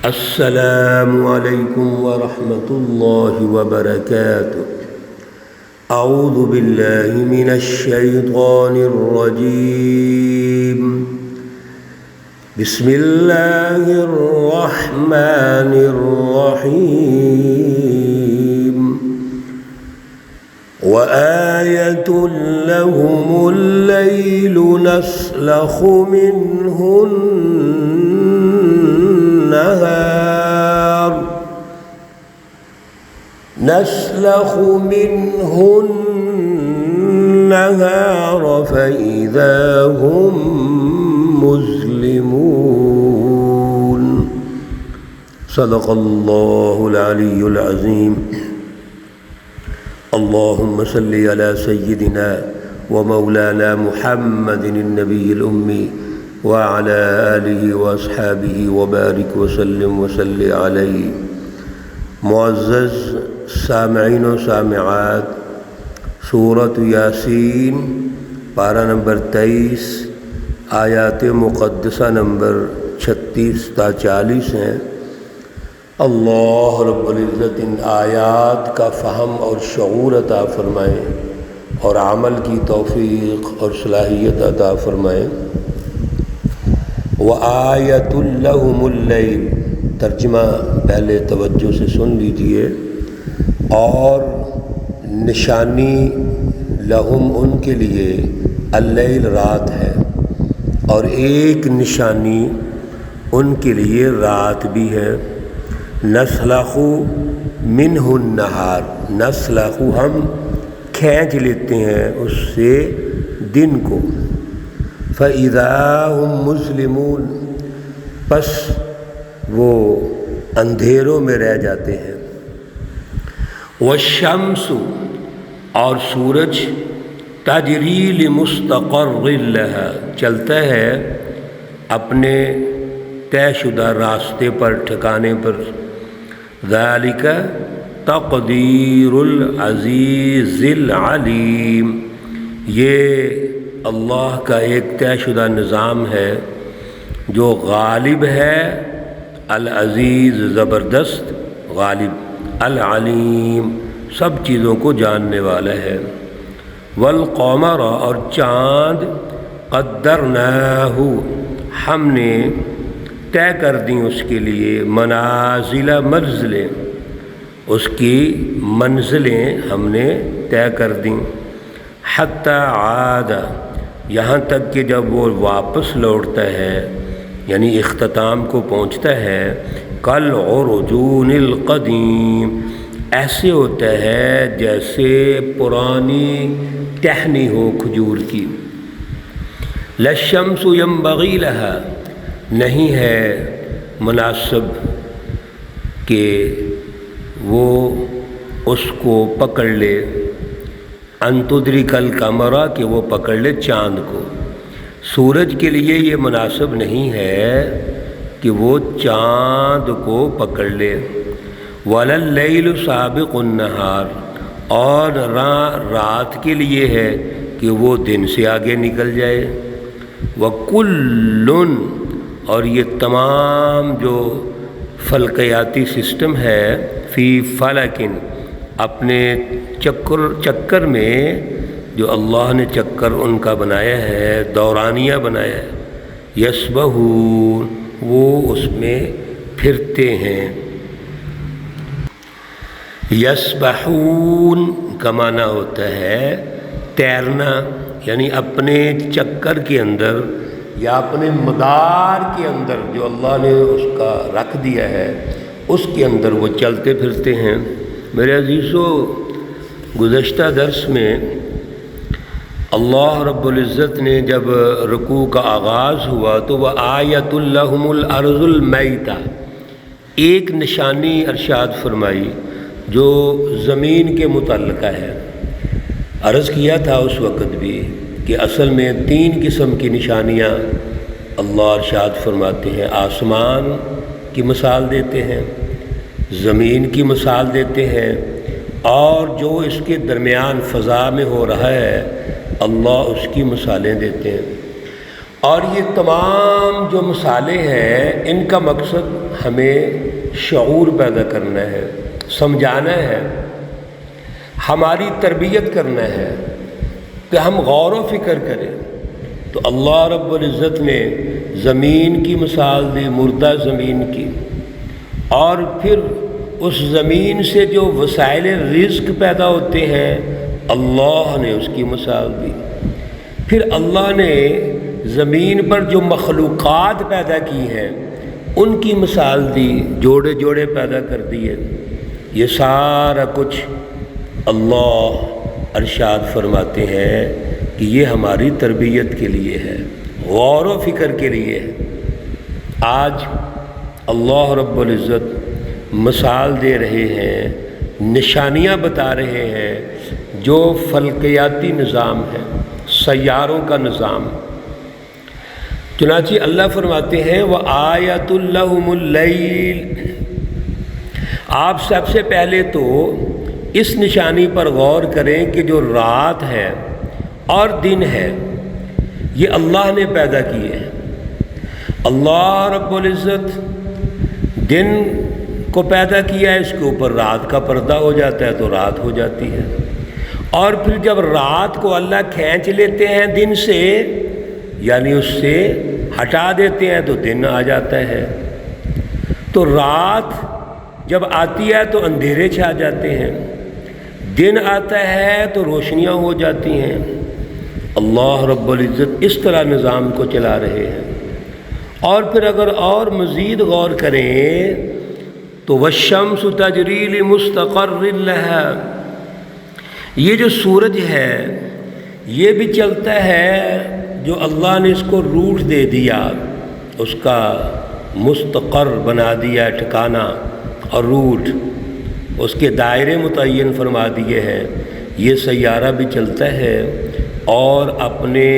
السلام علیکم ورحمۃ اللہ وبرکاتہ۔ اعوذ باللہ من الشیطان الرجیم، بسم اللہ الرحمن الرحیم۔ وآیۃ لہم اللیل نسلخ منہ النہار فإذا هم مظلمون۔ صدق اللہ العلی العظیم۔ اللہم صل علی سیدنا ومولانا محمد النبی الأمی وعلى آلہ واصحابہ وبارک وسلم وصلی علیہ۔ معزز سامعین و سامعات، سورۃ یاسین پارہ نمبر 23 آیات مقدسہ نمبر 36 تا 40 ہیں۔ اللہ رب العزت ان آیات کا فہم اور شعور عطا فرمائیں اور عمل کی توفیق اور صلاحیت عطا فرمائیں۔ وآیۃ لہم اللیل، ترجمہ پہلے توجہ سے سن لیجئے۔ اور نشانی لہم ان کے لیے، اللیل رات ہے، اور ایک نشانی ان کے لیے رات بھی ہے۔ نسلخ منہ النہار، نسلخ ہم کھینچ لیتے ہیں اس سے دن کو، فَإِذَا هُمْ مُظْلِمُونَ، پس وہ اندھیروں میں رہ جاتے ہیں۔ وَالشَّمْسُ، اور سورج، تَجْرِي لِمُسْتَقَرٍّ لَهَا، چلتا ہے اپنے طے شدہ راستے پر، ٹھکانے پر۔ ذَلِكَ تَقْدِيرُ الْعَزِيزِ الْعَلِيمِ، یہ اللہ کا ایک طے شدہ نظام ہے جو غالب ہے، العزیز زبردست، غالب، العلیم سب چیزوں کو جاننے والا ہے۔ والقمر، اور چاند، قدرناہ، ہم نے طے کر دیں اس کے لیے، منازل، منزلیں، اس کی منزلیں ہم نے طے کر دیں۔ حتی عاد، یہاں تک کہ جب وہ واپس لوٹتا ہے، یعنی اختتام کو پہنچتا ہے، کالعرجون القدیم، ایسے ہوتا ہے جیسے پرانی ٹہنی ہو کھجور کی۔ لا الشمس ينبغي لها، نہیں ہے مناسب کہ وہ اس کو پکڑ لے، ان تدرک القمر، کہ وہ پکڑ لے چاند کو۔ سورج کے لیے یہ مناسب نہیں ہے کہ وہ چاند کو پکڑ لے۔ وَلَا اللَّيْلُ سَابِقُ النَّهَارِ، اور رات کے لیے ہے کہ وہ دن سے آگے نکل جائے۔ وَكُلٌّ، اور یہ تمام جو فلکیاتی سسٹم ہے، فی فلکن، اپنے چکر میں، جو اللہ نے چکر ان کا بنایا ہے، دورانیہ بنایا ہے، یسبحون، وہ اس میں پھرتے ہیں۔ یسبحون کا معنی ہوتا ہے تیرنا، یعنی اپنے چکر کے اندر یا اپنے مدار کے اندر جو اللہ نے اس کا رکھ دیا ہے، اس کے اندر وہ چلتے پھرتے ہیں۔ میرے عزیزو، گزشتہ درس میں اللہ رب العزت نے جب رکوع کا آغاز ہوا تو وآیۃ لہم الارض المیتہ، ایک نشانی ارشاد فرمائی جو زمین کے متعلقہ ہے۔ عرض کیا تھا اس وقت بھی کہ اصل میں 3 قسم کی نشانیاں اللہ ارشاد فرماتے ہیں۔ آسمان کی مثال دیتے ہیں، زمین کی مثال دیتے ہیں، اور جو اس کے درمیان فضا میں ہو رہا ہے اللہ اس کی مثالیں دیتے ہیں۔ اور یہ تمام جو مثالیں ہیں ان کا مقصد ہمیں شعور پیدا کرنا ہے، سمجھانا ہے، ہماری تربیت کرنا ہے کہ ہم غور و فکر کریں۔ تو اللہ رب العزت نے زمین کی مثال دی، مردہ زمین کی، اور پھر اس زمین سے جو وسائل رزق پیدا ہوتے ہیں اللہ نے اس کی مثال دی۔ پھر اللہ نے زمین پر جو مخلوقات پیدا کی ہیں ان کی مثال دی، جوڑے جوڑے پیدا کر دیے۔ یہ سارا کچھ اللہ ارشاد فرماتے ہیں کہ یہ ہماری تربیت کے لیے ہے، غور و فکر کے لیے ہے۔ آج اللہ رب العزت مثال دے رہے ہیں، نشانیاں بتا رہے ہیں جو فلکیاتی نظام ہے، سیاروں کا نظام۔ چنانچہ اللہ فرماتے ہیں وَآیَةٌ لَهُمُ اللَّيْلُ۔ آپ سب سے پہلے تو اس نشانی پر غور کریں کہ جو رات ہے اور دن ہے یہ اللہ نے پیدا کیے ہیں۔ اللہ رب العزت دن کو پیدا کیا ہے، اس کے اوپر رات کا پردہ ہو جاتا ہے تو رات ہو جاتی ہے، اور پھر جب رات کو اللہ کھینچ لیتے ہیں دن سے، یعنی اس سے ہٹا دیتے ہیں تو دن آ جاتا ہے۔ تو رات جب آتی ہے تو اندھیرے چھا جاتے ہیں، دن آتا ہے تو روشنیاں ہو جاتی ہیں۔ اللہ رب العزت اس طرح نظام کو چلا رہے ہیں۔ اور پھر اگر اور مزید غور کریں تو وَالشَّمْسُ تَجْرِي لِمُسْتَقَرٍّ لَهَا، یہ جو سورج ہے یہ بھی چلتا ہے، جو اللہ نے اس کو روٹ دے دیا، اس کا مستقر بنا دیا ٹھکانہ اور روٹ، اس کے دائرے متعین فرما دیے ہیں۔ یہ سیارہ بھی چلتا ہے اور اپنے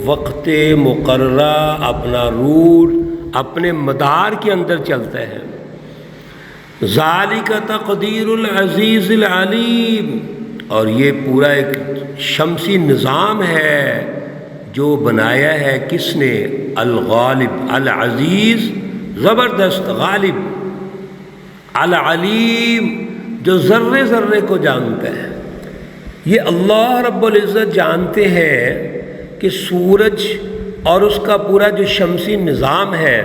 وقت مقررہ، اپنا روٹ، اپنے مدار کے اندر چلتا ہے۔ ذالک تقدیر العزیز العلیم، اور یہ پورا ایک شمسی نظام ہے جو بنایا ہے کس نے؟ الغالب، العزیز زبردست، غالب، العلیم جو ذرے ذرے کو جانتا ہے۔ یہ اللہ رب العزت جانتے ہیں کہ سورج اور اس کا پورا جو شمسی نظام ہے،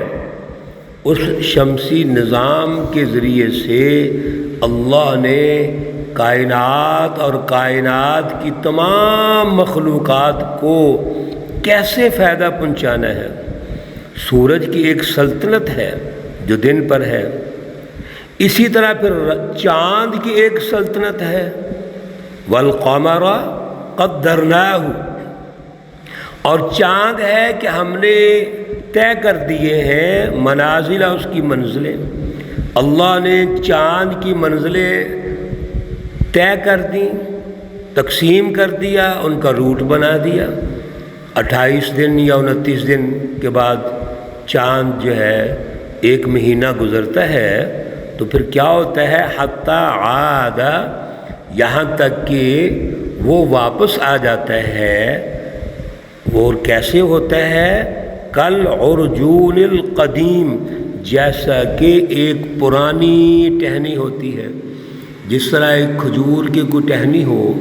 اس شمسی نظام کے ذریعے سے اللہ نے کائنات اور کائنات کی تمام مخلوقات کو کیسے فائدہ پہنچانا ہے۔ سورج کی ایک سلطنت ہے جو دن پر ہے، اسی طرح پھر چاند کی ایک سلطنت ہے، والقمر قدرناہ، اور چاند ہے کہ ہم نے طے کر دیے ہیں منازل، اس کی منزلیں۔ اللہ نے چاند کی منزلیں طے کر دیں، تقسیم کر دیا، ان کا روٹ بنا دیا۔ 28 دن یا 29 دن کے بعد چاند جو ہے ایک مہینہ گزرتا ہے تو پھر کیا ہوتا ہے؟ حتی عاد، یہاں تک کہ وہ واپس آ جاتا ہے۔ اور کیسے ہوتا ہے؟ کل عرجون القدیم، جیسا کہ ایک پرانی ٹہنی ہوتی ہے۔ جس طرح ایک کھجور کی کوئی ٹہنی ہو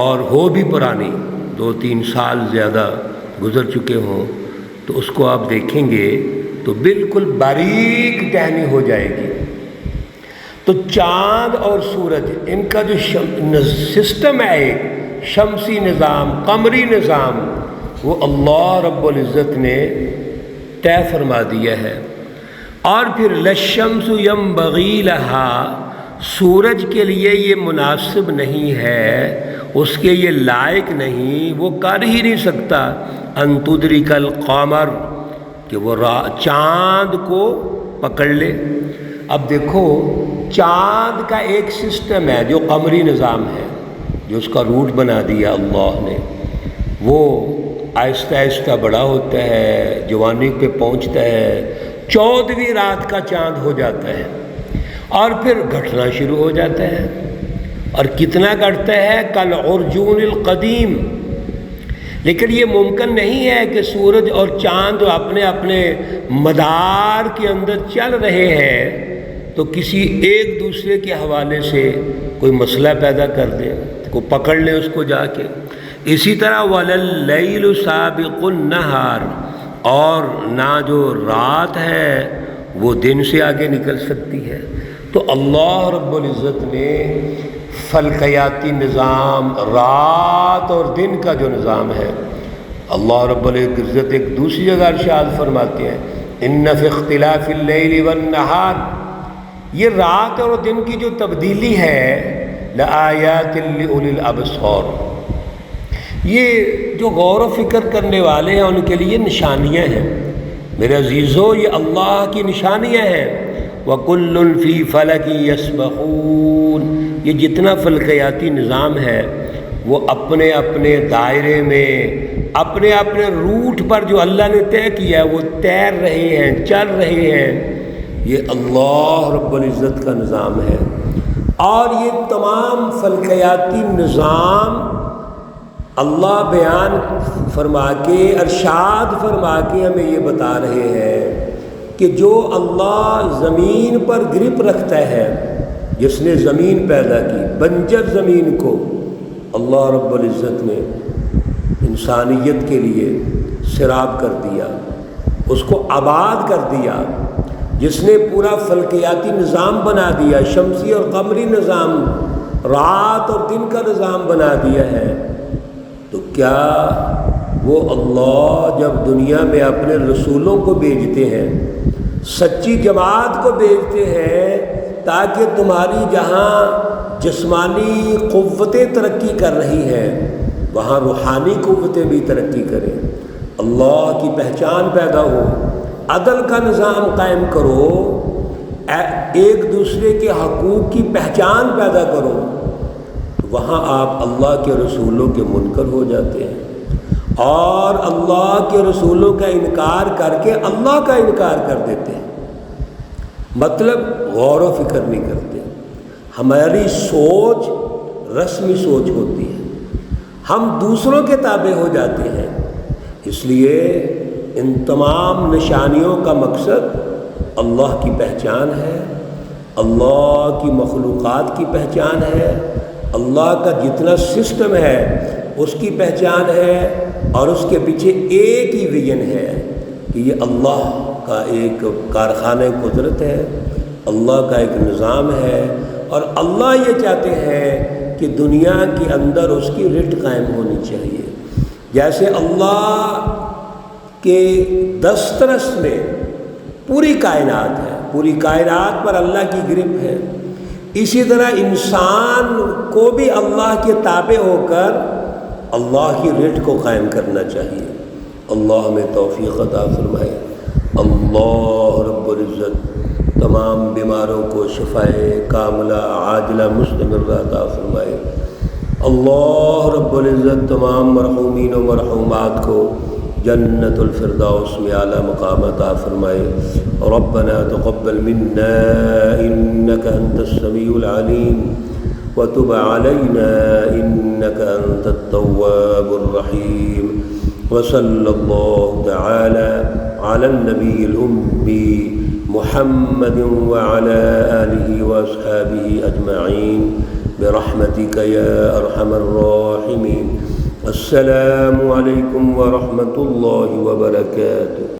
اور ہو بھی پرانی، 2-3 سال زیادہ گزر چکے ہوں، تو اس کو آپ دیکھیں گے تو بالکل باریک ٹہنی ہو جائے گی۔ تو چاند اور سورج، ان کا جو سسٹم ہے، ایک شمسی نظام، قمری نظام، وہ اللہ رب العزت نے طے فرما دیا ہے۔ اور پھر لَلشَّمْسُ يَنبَغِي لَهَا، سورج کے لیے یہ مناسب نہیں ہے، اس کے یہ لائق نہیں، وہ کر ہی نہیں سکتا ان تدرک القمر، کہ وہ چاند کو پکڑ لے۔ اب دیکھو چاند کا ایک سسٹم ہے جو قمری نظام ہے، جو اس کا روٹ بنا دیا اللہ نے، وہ آہستہ آہستہ بڑا ہوتا ہے، جوانی پہ پہنچتا ہے، 14ویں رات کا چاند ہو جاتا ہے، اور پھر گھٹنا شروع ہو جاتا ہے۔ اور کتنا گھٹتا ہے؟ کل عرجون القدیم، لیکن یہ ممکن نہیں ہے کہ سورج اور چاند جو اپنے اپنے مدار کے اندر چل رہے ہیں تو کسی ایک دوسرے کے حوالے سے کوئی مسئلہ پیدا کر دے، کوئی پکڑ لے اس کو جا کے۔ اسی طرح وَلَلَّيْلُ سَابِقُ النَّهَارِ، اور نہ جو رات ہے وہ دن سے آگے نکل سکتی ہے۔ تو اللہ رب العزت نے فلکیاتی نظام، رات اور دن کا جو نظام ہے، اللہ رب العزت ایک دوسری جگہ ارشاد فرماتے ہیں ان فی اختلاف اللیل والنہار، یہ رات اور دن کی جو تبدیلی ہے لآیات لأولی الابصار، یہ جو غور و فکر کرنے والے ہیں ان کے لیے نشانیاں ہیں۔ میرے عزیزو، یہ اللہ کی نشانیاں ہیں۔ وَكُلٌّ فِي فَلَكٍ يَسْبَحُونَ، یہ جتنا فلکیاتی نظام ہے وہ اپنے اپنے دائرے میں، اپنے اپنے روٹ پر جو اللہ نے طے کیا ہے وہ تیر رہے ہیں، چل رہے ہیں۔ یہ اللہ رب العزت کا نظام ہے، اور یہ تمام فلکیاتی نظام اللہ بیان فرما کے، ارشاد فرما کے ہمیں یہ بتا رہے ہیں کہ جو اللہ زمین پر گرپ رکھتا ہے، جس نے زمین پیدا کی، بنجر زمین کو اللہ رب العزت نے انسانیت کے لیے سیراب کر دیا، اس کو آباد کر دیا، جس نے پورا فلکیاتی نظام بنا دیا، شمسی اور قمری نظام، رات اور دن کا نظام بنا دیا ہے، تو کیا وہ اللہ جب دنیا میں اپنے رسولوں کو بھیجتے ہیں، سچی جماعت کو بھیجتے ہیں تاکہ تمہاری جہاں جسمانی قوتیں ترقی کر رہی ہیں وہاں روحانی قوتیں بھی ترقی کریں، اللہ کی پہچان پیدا ہو، عدل کا نظام قائم کرو، ایک دوسرے کے حقوق کی پہچان پیدا کرو، وہاں آپ اللہ کے رسولوں کے منکر ہو جاتے ہیں، اور اللہ کے رسولوں کا انکار کر کے اللہ کا انکار کر دیتے ہیں۔ مطلب غور و فکر نہیں کرتے، ہماری سوچ رسمی سوچ ہوتی ہے، ہم دوسروں کے تابع ہو جاتے ہیں۔ اس لیے ان تمام نشانیوں کا مقصد اللہ کی پہچان ہے، اللہ کی مخلوقات کی پہچان ہے، اللہ کا جتنا سسٹم ہے اس کی پہچان ہے، اور اس کے پیچھے ایک ہی ویژن ہے کہ یہ اللہ کا ایک کارخانہ قدرت ہے، اللہ کا ایک نظام ہے، اور اللہ یہ چاہتے ہیں کہ دنیا کے اندر اس کی رٹ قائم ہونی چاہیے۔ جیسے اللہ کے دسترس میں پوری کائنات ہے، پوری کائنات پر اللہ کی گرپ ہے، اسی طرح انسان کو بھی اللہ کے تابع ہو کر اللہ کی رٹ کو قائم کرنا چاہیے۔ اللہ ہمیں توفیق عطا فرمائے۔ اللہ رب العزت تمام بیماروں کو شفائے کاملہ عاجلہ مستمرہ عطا فرمائے۔ اللہ رب العزت تمام مرحومین و مرحومات کو جنت الفردوس میں اعلیٰ مقام عطا فرمائے۔ ربنا تقبل منا انك انت السمیع العلیم وتب علينا انك انت التواب الرحیم، وصلی اللہ تعالی على النبی الأمی محمد وعلى آلہ واصحابہ اجمعین برحمتک یا ارحم الراحمین۔ السلام علیکم ورحمۃ اللہ وبرکاتہ۔